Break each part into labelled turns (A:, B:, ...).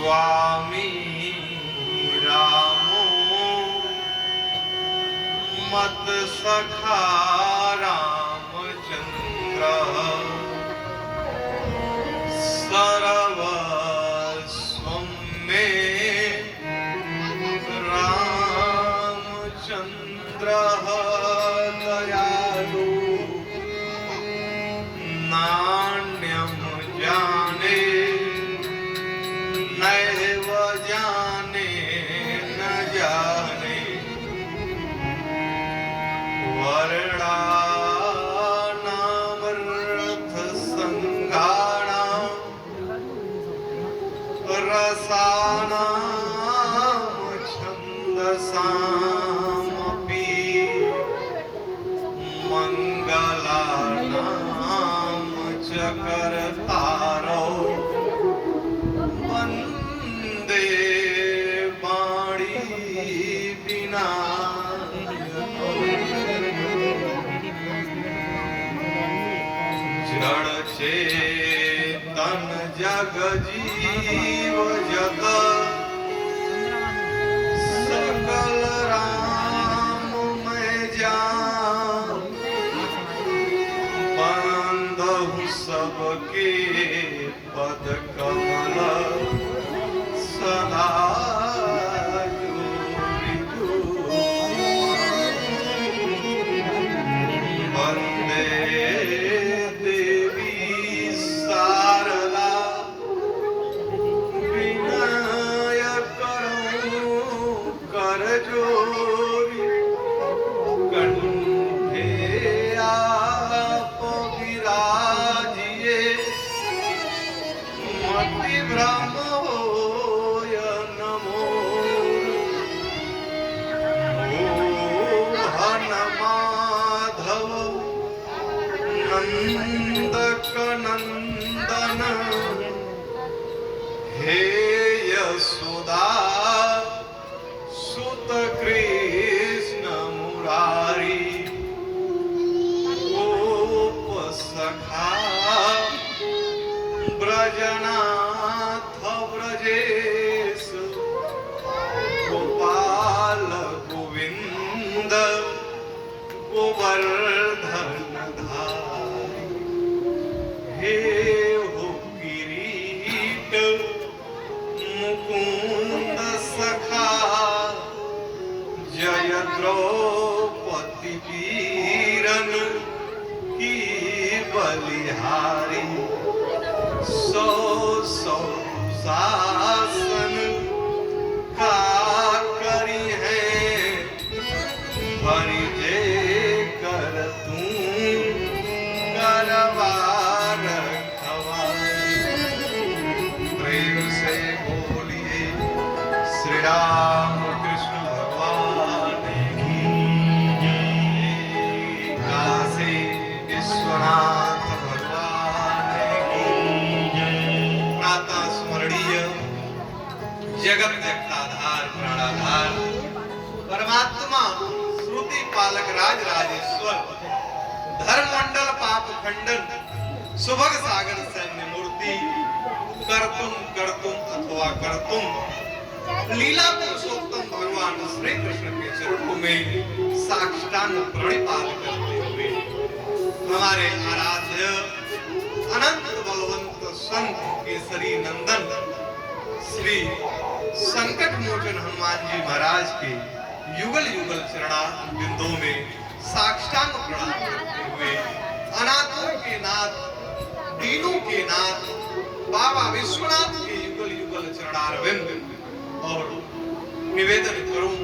A: स्वामी रामो मत सखा रामचंद्र सर्वस्वं मे रामचंद्र दयालु नान्यं जाने नैव जाने न जाने वर्णानामर्थ संगाणां रसानां छन्दसामपि मंगलानां च कर्तारौ वन्दे वाणी विनायकौ। जड़ चेतन जग जीव जग सकल राम मैं जान बंदहु सबके पद कमल सदा जोरि वंदे देवी शारदा विनय करौ कर जोरि कंठे आप विराजिए मति भ्रम होय नमो मोहन माधव नंदक नंदन हे यशोदा सुत कृष्ण मुरारी गोप सखा ब्रजनाथ ब्रजेश गोपाल गोविंद गोवर्धन धारी हे हो किरीट मुकुंद सखा जय द्रौपदी वीरन की बलिहारी सौ सौ शासन का करी है हरि जे कर तू करवार प्रेम से बोलिए श्री राम कृष्ण भगवान की काशी विश्वनाथ भगवान की प्रातः स्मरणीय जगत जगताधार प्राणाधार परमात्मा श्रुति पालक राज राजेश्वर धर्ममंडल पाप खंडन सुभग सागर सैन्य मूर्ति कर्तुम कर्तुम अथवा कर्तुम लीला पुरुषोत्तम भगवान श्री कृष्ण के चरणों में साष्टांग प्रणिपात करते हुए हमारे आराध्य अनंत बलवंत संत केसरी नंदन श्री संकट मोचन हनुमान जी महाराज के युगल युगल चरणा बिंदों में साष्टांग प्रणाम करते हुए अनाथों के नाथ दीनों के नाथ बाबा विश्वनाथ के युगल युगल चरणारविंद और निवेदन करूं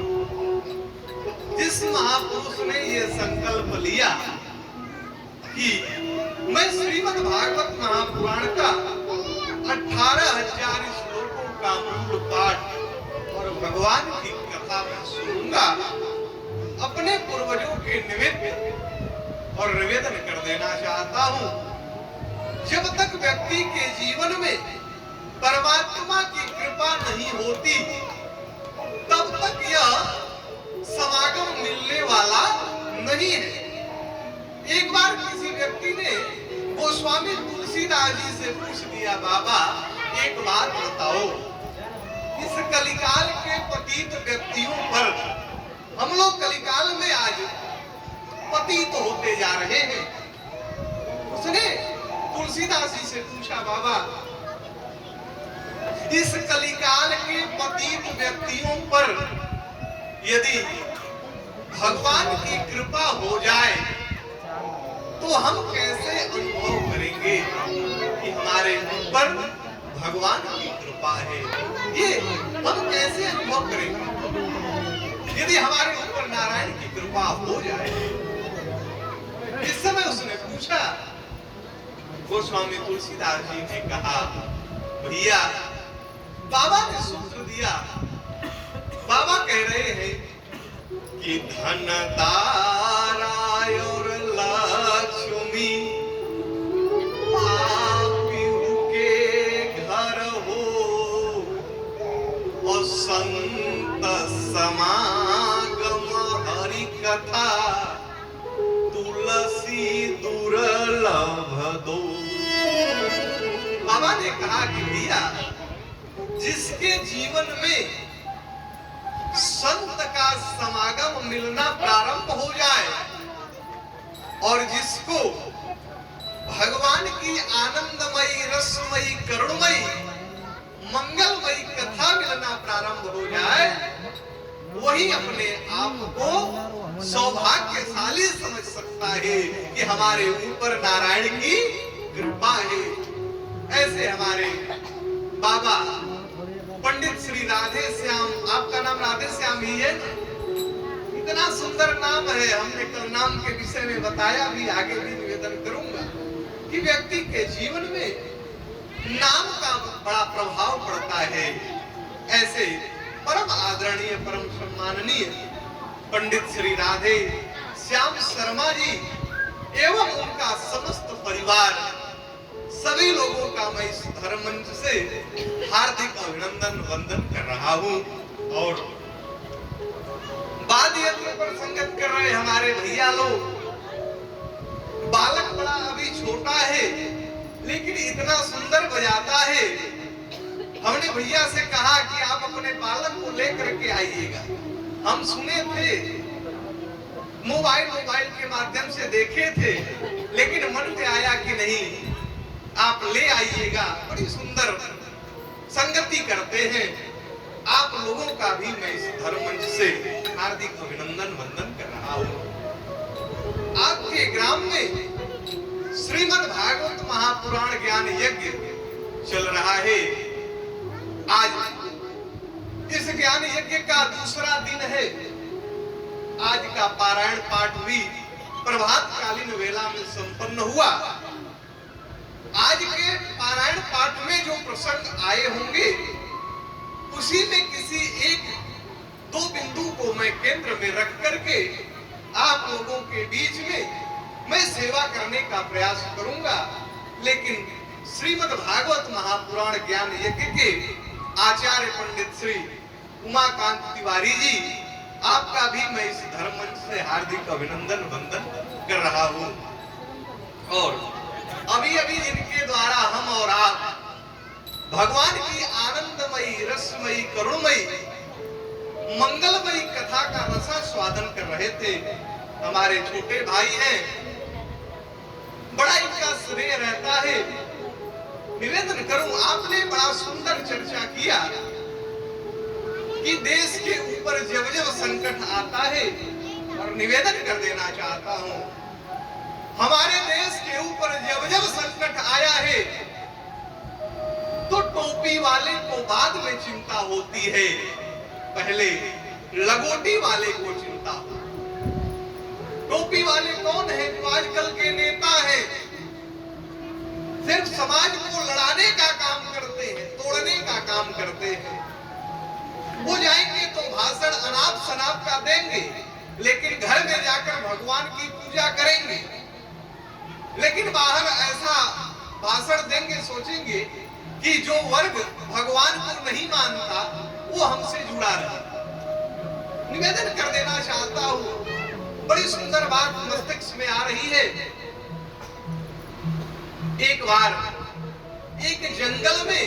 A: जिस महापुरुष ने ये संकल्प लिया कि मैं श्रीमद् भागवत महापुराण का 18,000 श्लोकों का मूल पाठ और भगवान की कथा में सुनूंगा, अपने पूर्वजों के निमित्त और निवेदन कर देना चाहता हूं। जब तक व्यक्ति के जीवन में परमात्मा की कृपा नहीं होती तब तक यह समागम मिलने वाला नहीं है। एक बार किसी व्यक्ति ने गोस्वामी तुलसीदास जी से पूछ दिया, बाबा एक बात बताओ, कलिकाल के पतित व्यक्तियों पर हम लोग कलिकाल में आज पतित होते जा रहे हैं। उसने तुलसीदास जी से पूछा, बाबा इस कलिकाल के पतित व्यक्तियों पर यदि भगवान की कृपा हो जाए तो हम कैसे अनुभव करेंगे कि हमारे ऊपर भगवान की कृपा है? ये हम कैसे अनुभव करेंगे यदि हमारे ऊपर नारायण की कृपा हो जाए? इस समय उसने पूछा। गोस्वामी तुलसीदास जी ने कहा, भैया बाबा ने सूत्र दिया। बाबा कह रहे हैं कि धन तारा और लक्ष्मी पापियों के घर हो और संत समागम हरि कथा तुलसी दुर्लभ दो। बाबा ने कहा कि भैया जिसके जीवन में संत का समागम मिलना प्रारंभ हो जाए और जिसको भगवान की आनंदमयी रसमयी करुणमयी मंगलमयी कथा मिलना प्रारंभ हो जाए, वही अपने आप को सौभाग्यशाली समझ सकता है कि हमारे ऊपर नारायण की कृपा है। ऐसे हमारे बाबा पंडित श्री राधे श्याम, आपका नाम राधे श्याम ही है ना? इतना सुंदर नाम है। हमने कल नाम के विषय में बताया भी, आगे भी निवेदन करूंगा कि व्यक्ति के जीवन में नाम का बड़ा प्रभाव पड़ता है। ऐसे परम आदरणीय परम सम्माननीय पंडित श्री राधे श्याम शर्मा जी एवं उनका समस्त परिवार, सभी लोगों का मैं इस धर्म मंच से हार्दिक अभिनंदन वंदन कर रहा हूं। और वाद्य यंत्र पर संगत कर रहे हमारे भैया लोग, बालक बड़ा अभी छोटा है लेकिन इतना सुंदर बजाता है। हमने भैया से कहा कि आप अपने बालक को लेकर के आइएगा। हम सुने थे, मोबाइल के माध्यम से देखे थे, लेकिन मन में आया कि नहीं आप ले आइएगा। बड़ी सुंदर संगति करते हैं। आप लोगों का भी मैं इस धर्म मंच से हार्दिक अभिनंदन वंदन कर रहा हूं। आपके ग्राम में श्रीमद् भागवत महापुराण ज्ञान यज्ञ चल रहा है। आज इस ज्ञान यज्ञ का दूसरा दिन है। आज का पारायण पाठ भी प्रभात कालीन वेला में संपन्न हुआ। आज के पारायण पाठ में जो प्रसंग आए होंगे उसी में किसी एक दो बिंदु को मैं केंद्र में रख करके आप लोगों के बीच में मैं सेवा करने का प्रयास करूंगा। लेकिन श्रीमद् भागवत महापुराण ज्ञान यज्ञ के आचार्य पंडित श्री उमाकांत तिवारी जी, आपका भी मैं इस धर्म मंच से हार्दिक अभिनंदन वंदन कर रहा हूं। और अभी अभी इनके द्वारा हम और आप भगवान की आनंदमयी रसमयी करुणमयी मंगलमयी कथा का रसास्वादन कर रहे थे। हमारे छोटे भाई हैं, बड़ा इनका स्नेह रहता है। निवेदन करूं, आपने बड़ा सुंदर चर्चा किया कि देश के ऊपर जब जब संकट आता है, और निवेदन कर देना चाहता हूं, हमारे देश के ऊपर जब जब संकट आया है तो टोपी वाले को बाद में चिंता होती है, पहले लगोटी वाले को चिंता हो। टोपी वाले कौन है? तो आजकल के नेता हैं, सिर्फ समाज को लड़ाने का काम करते हैं, तोड़ने का काम करते हैं। वो जाएंगे तो भाषण अनाप शनाप का देंगे, लेकिन घर में जाकर भगवान की पूजा करेंगे। लेकिन बाहर ऐसा भाषण देंगे, सोचेंगे कि जो वर्ग भगवान को नहीं मानता वो हमसे जुड़ा रहे। निवेदन कर देना चाहता हूं, बड़ी सुंदर बात मस्तिष्क में आ रही है। एक बार एक जंगल में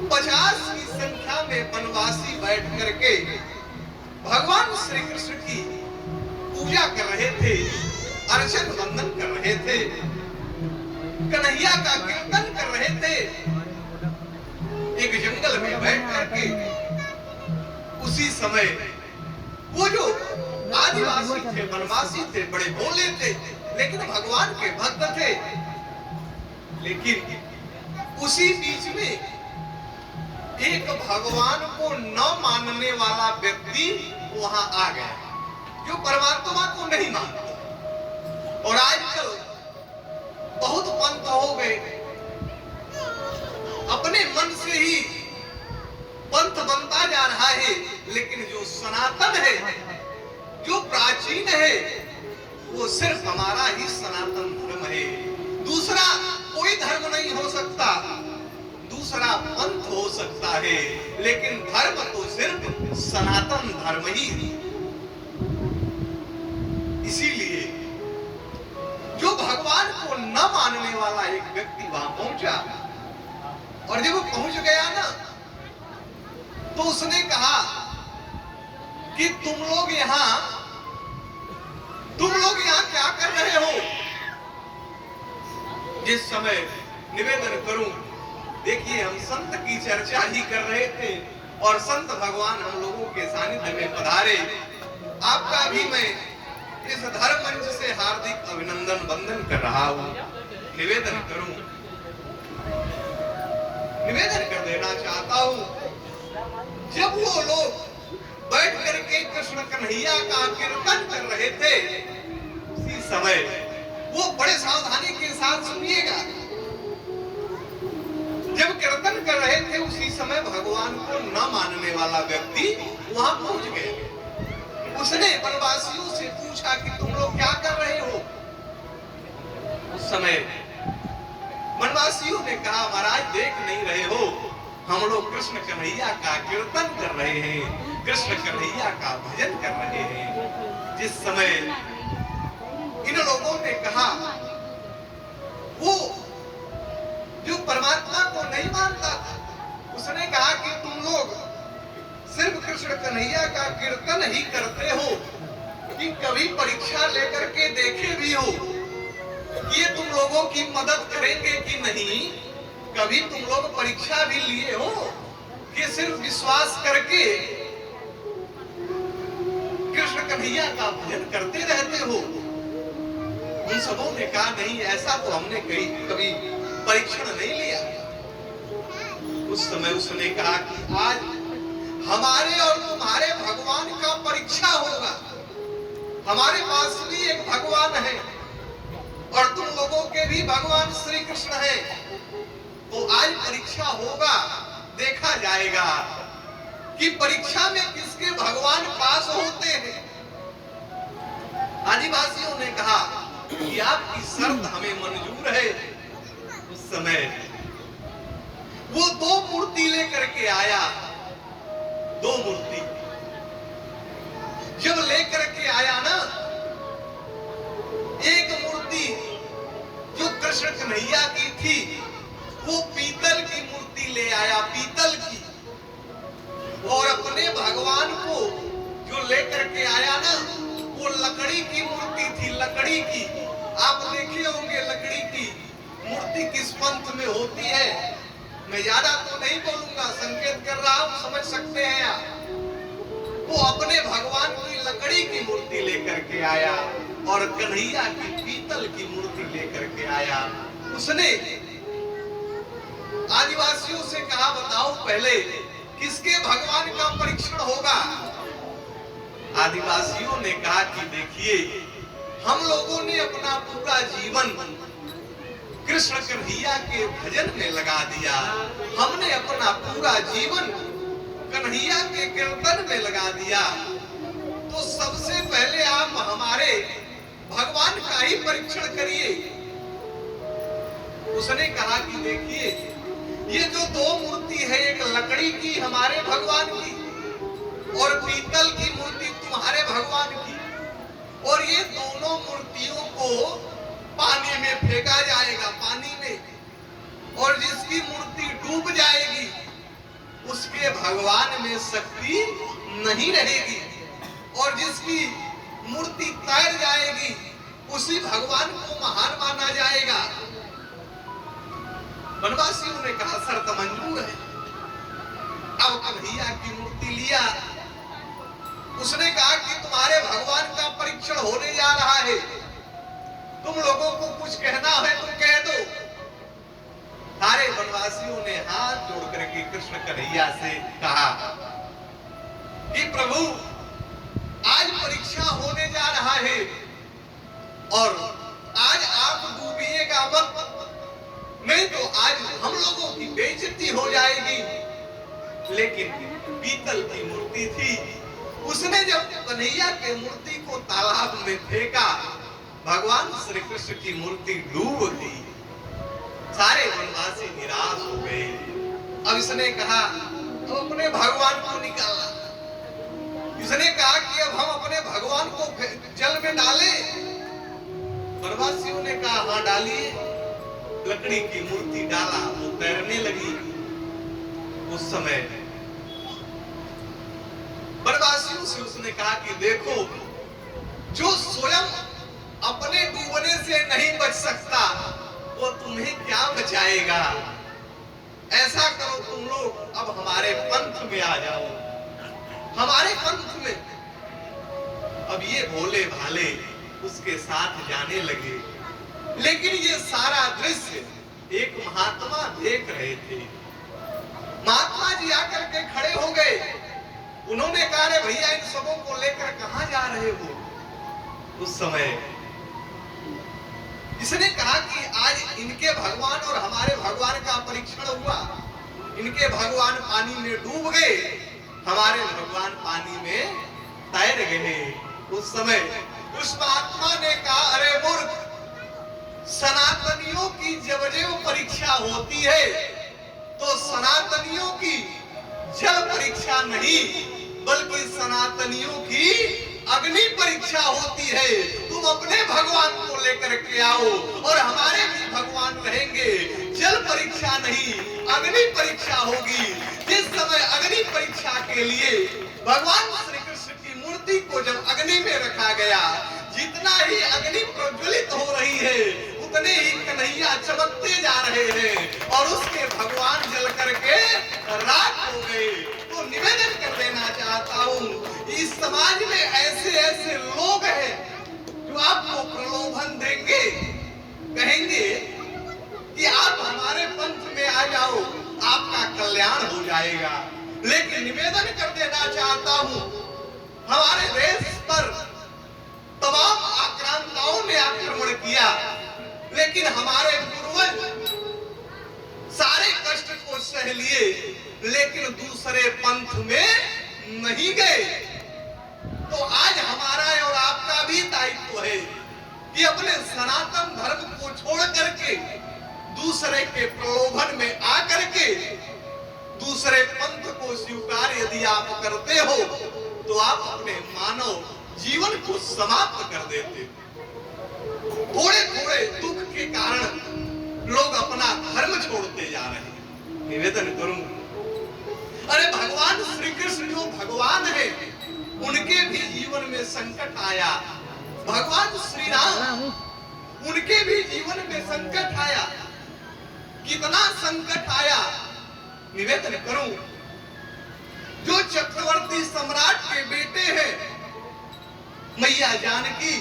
A: 50 संख्या में वनवासी बैठ करके भगवान श्री कृष्ण की पूजा कर रहे थे, अर्चन वंदन कर रहे थे, कन्हैया का कीर्तन कर रहे थे। एक जंगल में बैठ करके उसी समय वो जो आदिवासी थे, वनवासी थे, बड़े भोले थे, लेकिन भगवान के भक्त थे। लेकिन उसी बीच में एक भगवान को न मानने वाला व्यक्ति वहां आ गया, जो परमात्मा को नहीं मानता। और आजकल बहुत पंथ हो गए, अपने मन से ही पंथ बनता जा रहा है, लेकिन जो सनातन है, जो प्राचीन है, वो सिर्फ हमारा ही सनातन धर्म है। दूसरा कोई धर्म नहीं हो सकता, दूसरा पंथ हो सकता है, लेकिन धर्म तो सिर्फ सनातन धर्म ही है। इसीलिए जो भगवान को न मानने वाला एक व्यक्ति वहां पहुंचा, और जब वो पहुंच गया ना, तो उसने कहा कि तुम लोग यहां क्या कर रहे हो। जिस समय निवेदन करूं, देखिए हम संत की चर्चा ही कर रहे थे और संत भगवान हम लोगों के सानिध्य में पधारे। आपका भी मैं इस धर्म मंच से हार्दिक अभिनंदन वंदन कर रहा हूं। निवेदन कर देना चाहता हूं, जब वो लोग बैठ करके कृष्ण कन्हैया का कीर्तन कर रहे थे, उसी समय वो बड़े सावधानी के साथ सुनिएगा, जब कीर्तन कर रहे थे उसी समय भगवान को न मानने वाला व्यक्ति वहां पहुंच गए। उसने वनवासियों से पूछा कि तुम लोग क्या कर रहे हो। उस समय वनवासियों ने कहा, महाराज देख नहीं रहे हो, हम लोग कृष्ण कन्हैया का कीर्तन कर रहे हैं, कृष्ण कन्हैया का भजन कर रहे हैं। जिस समय इन लोगों ने कहा, वो जो परमात्मा को नहीं मानता था, उसने कहा कि तुम लोग सिर्फ कृष्ण कन्हैया का कीर्तन ही करते हो, कि कभी परीक्षा लेकर के देखे भी हो कि ये तुम लोगों की मदद करेंगे कि नहीं। कभी तुम लोग परीक्षा भी लिए हो कि सिर्फ विश्वास करके कृष्ण कन्हैया का भजन करते रहते हो। उन सबों ने कहा, नहीं, ऐसा तो हमने कभी परीक्षण नहीं लिया। उस समय उसने कहा कि आज हमारे और तुम्हारे भगवान का परीक्षा होगा। हमारे पास भी एक भगवान है और तुम लोगों के भी भगवान श्री कृष्ण है, तो आज परीक्षा होगा, देखा जाएगा कि परीक्षा में किसके भगवान पास होते हैं। आदिवासियों ने कहा कि आपकी शर्त हमें मंजूर है। उस समय वो 2 मूर्ति लेकर के आया। 2 मूर्ति जब लेकर के आया ना, एक मूर्ति जो कृष्ण कन्हैया की थी, वो पीतल की मूर्ति ले आया, पीतल की। और अपने भगवान को जो लेकर के आया ना, वो लकड़ी की मूर्ति थी, लकड़ी की। आप देखे होंगे लकड़ी की मूर्ति किस पंथ में होती है। मैं ज्यादा तो नहीं बोलूंगा, संकेत कर रहा हूं, समझ सकते हैं आप। वो अपने भगवान की लकड़ी की मूर्ति लेकर के आया और कन्हैया की पीतल की मूर्ति लेकर के आया। उसने आदिवासियों से कहा, बताओ पहले किसके भगवान का परीक्षण होगा। आदिवासियों ने कहा कि देखिए, हम लोगों ने अपना पूरा जीवन कृष्ण कन्हैया के भजन में लगा दिया। हमने अपना पूरा जीवन कन्हैया के कीर्तन में लगा दिया, तो सबसे पहले आप हमारे भगवान का ही परीक्षण करिए। उसने कहा कि देखिए, ये जो 2 मूर्ति है, एक लकड़ी की हमारे भगवान की और पीतल की मूर्ति तुम्हारे भगवान की, और ये दोनों मूर्तियों को पानी में फेंका जाएगा, पानी में, और जिसकी मूर्ति डूब जाएगी उसके भगवान में शक्ति नहीं रहेगी और जिसकी मूर्ति तैर जाएगी उसी भगवान को महान माना जाएगा। वनवासियों ने कहा शर्त मंजूर है। अब कन्हैया की मूर्ति लिया, उसने कहा कि तुम्हारे भगवान का परीक्षण होने जा रहा है, तुम लोगों को कुछ कहना है तुम कह दो। सारे वनवासियों ने हाथ जोड़ करके कृष्ण कन्हैया से कहा कि प्रभु आज परीक्षा होने जा रहा है और आज आप डूबिएगा मत, नहीं तो आज हम लोगों की बेइज्जती हो जाएगी। लेकिन पीतल की मूर्ति थी, उसने जब कन्हैया के मूर्ति को तालाब में फेंका, भगवान श्री कृष्ण की मूर्ति डूब गई। सारे वनवासी निराश हो गए। अब इसने कहा तो अपने भगवान को निकाला। इसने कहा कि अब हम अपने भगवान को जल में डालें। वनवासियों ने कहा हाँ डालिए। लकड़ी की मूर्ति डाला, वो तैरने लगी। उस समय वनवासियों से उसने कहा कि देखो, जो स्वयं अपने डूबने से नहीं बच सकता वो तुम्हें क्या बचाएगा। ऐसा करो तुम लोग अब हमारे पंथ में आ जाओ, हमारे पंथ में। अब ये भोले भाले उसके साथ जाने लगे, लेकिन ये सारा दृश्य एक महात्मा देख रहे थे। महात्मा जी आकर के खड़े हो गए। उन्होंने कहा रे भैया, इन सबों को लेकर कहां जा रहे हो। उस समय इसने कहा कि आज इनके भगवान और हमारे भगवान का परीक्षण हुआ। इनके भगवान पानी में डूब गए, हमारे भगवान पानी में तैर गए। उस समय उस महात्मा ने कहा अरे मूर्ख, सनातनियों की जब परीक्षा होती है तो सनातनियों की जल परीक्षा नहीं बल्कि सनातनियों की अग्नि परीक्षा होती है। तुम अपने भगवान को लेकर के आओ और हमारे भी भगवान रहेंगे। जल परीक्षा नहीं, अग्नि परीक्षा होगी। जिस समय अग्नि परीक्षा के लिए भगवान श्री कृष्ण की मूर्ति को जब अग्नि में रखा गया, जितना ही अग्नि प्रज्वलित हो रही है उतने ही कन्हैया चमकते जा रहे हैं और उसके भगवान जल करके राख हो गए। तो निवेदन कर देना चाहता हूँ, इस समाज में ऐसे ऐसे लोग हैं जो आपको प्रलोभन देंगे, कहेंगे कि आप हमारे पंथ में आ जाओ, आपका कल्याण हो जाएगा। लेकिन निवेदन कर देना चाहता हूँ, हमारे देश पर तमाम आक्रांताओं ने आक्रमण किया, लेकिन हमारे पूर्वज सारे कष्ट को सह लिए, लेकिन दूसरे पंथ में नहीं गए। तो आज हमारा और आपका भी दायित्व है कि अपने सनातन धर्म को छोड़ करके दूसरे के प्रलोभन में आकर के दूसरे पंथ को स्वीकार यदि आप करते हो तो आप अपने मानव जीवन को समाप्त कर देते। थोड़े थोड़े दुख के कारण लोग अपना धर्म छोड़ते जा रहे हैं। निवेदन करूंगा, अरे भगवान श्री कृष्ण जो भगवान है उनके भी जीवन में संकट आया। भगवान श्री राम उनके भी जीवन में संकट आया। कितना संकट आया निवेदन करूं, जो चक्रवर्ती सम्राट के बेटे हैं मैया जानकी,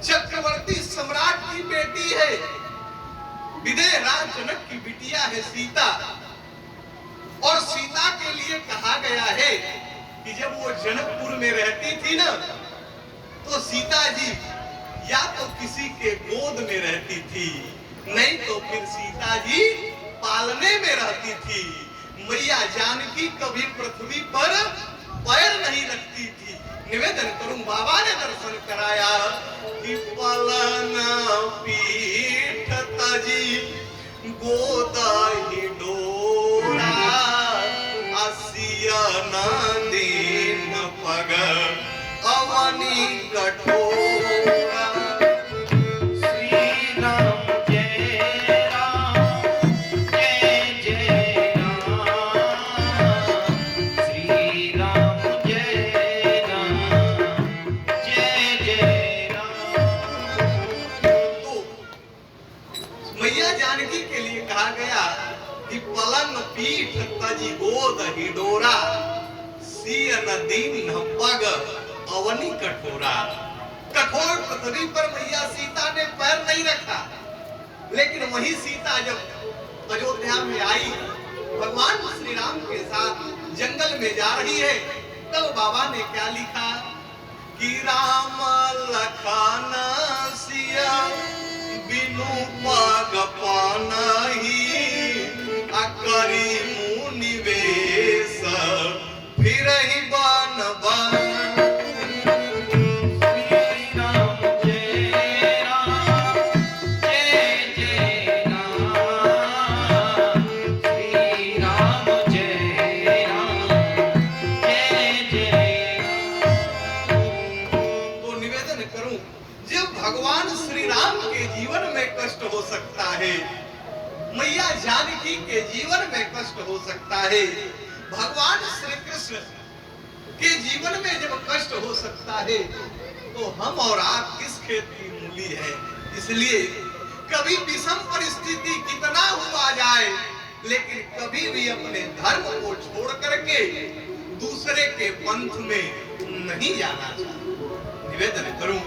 A: चक्रवर्ती सम्राट की बेटी है, विदेह राज जनक की बिटिया है सीता। और सीता के लिए कहा गया है कि जब वो जनकपुर में रहती थी ना, तो सीता जी या तो किसी के गोद में रहती थी, नहीं तो फिर सीता जी पालने में रहती थी। मैया जानकी कभी पृथ्वी पर पैर नहीं रखती थी। निवेदन करूं, बाबा ने दर्शन कराया कि पलना पीठ तजी गोदा ही डोरा, आसिया न दीन पग अवनी कठोरा। श्री राम जय राम, जय जय राम। पीठ तजी गोद हिडोरा, सियन दीन पग अवनी कठोरा। कठोर पृथ्वी पर मैया सीता ने पैर नहीं रखा, लेकिन वही सीता जब अयोध्या में आई, भगवान श्री राम के साथ जंगल में जा रही है, तब बाबा ने क्या लिखा कि राम लखन सिया बिनु पग पानहि, करी मुनि वेश फिरहि बन बन। भगवान श्री राम के जीवन में कष्ट हो सकता है, मैया जानकी के जीवन में कष्ट हो सकता है, भगवान श्री कृष्ण के जीवन में जब कष्ट हो सकता है, तो हम और आप किस खेत की मूली है। इसलिए कभी विषम परिस्थिति कितना हुआ जाए, लेकिन कभी भी अपने धर्म को छोड़ करके दूसरे के पंथ में नहीं जाना चाहिए। निवेदन करूं